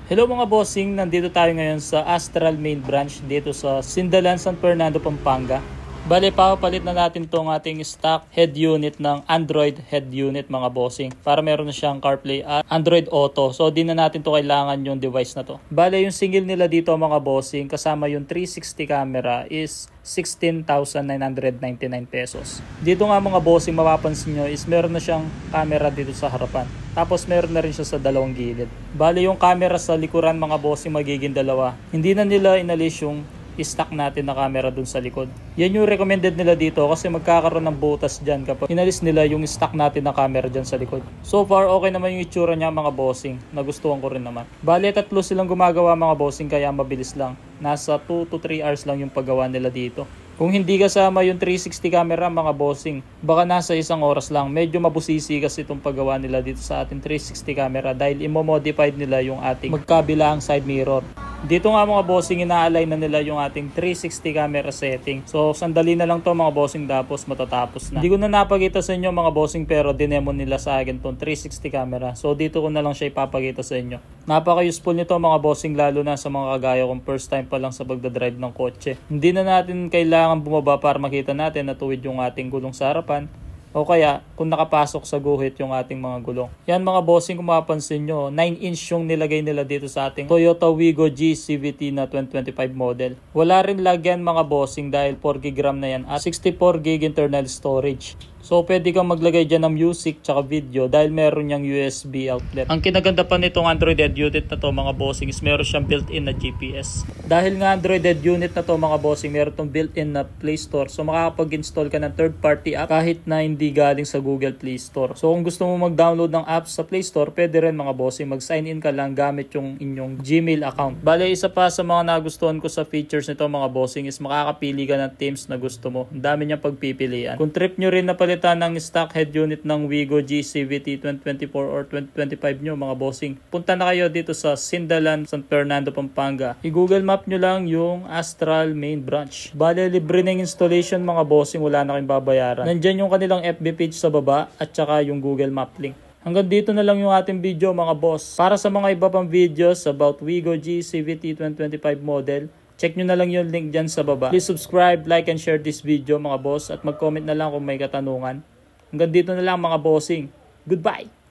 Hello mga bossing, nandito tayo ngayon sa Astral Main Branch dito sa Sindalan, San Fernando, Pampanga. Bale, papapalit na natin tong ating stock head unit ng Android head unit mga bossing para meron na siyang CarPlay at Android Auto. So di na natin to kailangan yung device na to. Bale, yung single nila dito mga bossing kasama yung 360 camera is 16,999 pesos. Dito nga mga bossing mapapansin nyo is meron na siyang camera dito sa harapan. Tapos meron na rin siya sa dalawang gilid. Bale yung camera sa likuran mga bossing magiging dalawa. Hindi na nila inalis yung stock natin na camera dun sa likod. Yan yung recommended nila dito kasi magkakaroon ng butas dyan kapag inalis nila yung stock natin na camera dyan sa likod. So far okay naman yung itsura niya mga bossing. Nagustuhan ko rin naman. Bale tatlo silang gumagawa mga bossing kaya mabilis lang. Nasa 2 to 3 hours lang yung paggawa nila dito. Kung hindi kasama yung 360 camera mga bossing, baka nasa 1 oras lang. Medyo mabusisi kasi itong paggawa nila dito sa ating 360 camera dahil imo-modified nila yung ating magkabilang side mirror. Dito nga mga bossing, ina-align na nila yung ating 360 camera setting. So sandali na lang to mga bossing tapos matatapos na. Hindi ko na napakita sa inyo mga bossing pero dinemo nila sa akin tong 360 camera. So dito ko na lang siya ipapakita sa inyo. Napaka-useful nito mga bossing lalo na sa mga kagaya kong first time pa lang sa pagdadrive ng kotse. Hindi na natin kailangan bumaba para makita natin na tuwid yung ating gulong sa harapan. O kaya, kung nakapasok sa guhit yung ating mga gulong. Yan mga bossing, kung mapapansin nyo, 9-inch yung nilagay nila dito sa ating Toyota Wigo G CVT na 2025 model. Wala rin lagyan mga bossing dahil 4GB RAM na yan at 64GB internal storage. So pwede kang maglagay dyan ng music tsaka video dahil meron niyang USB outlet. Ang kinaganda pa nitong Android Head unit na to mga bossing is meron siyang built-in na GPS. Dahil nga Android Head unit na to mga bossing, meron tong built-in na Play Store. So makakapag-install ka ng third-party app kahit na hindi galing sa Google Play Store. So kung gusto mo mag-download ng apps sa Play Store, pwede rin mga bossing. Mag-sign in ka lang gamit yung inyong Gmail account. Bale, isa pa sa mga nagustuhan ko sa features nito mga bossing is makakapili ka ng themes na gusto mo. Ang dami niyang pagpipilian. Kung trip nyo rin na ng stock head unit ng Wigo G CVT 2024 or 2025 nyo mga bossing, punta na kayo dito sa Sindalan, San Fernando, Pampanga. I-Google Map nyo lang yung Astral Main Branch. Bale, libre ng installation mga bossing, wala na kayong babayaran. Nandyan yung kanilang FB page sa baba at saka yung Google Map link. Hanggang dito na lang yung ating video mga boss. Para sa mga iba pang videos about Wigo G CVT 2025 model, check nyo na lang yung link dyan sa baba. Please subscribe, like, and share this video mga boss at mag-comment na lang kung may katanungan. Hanggang dito na lang mga bossing. Goodbye!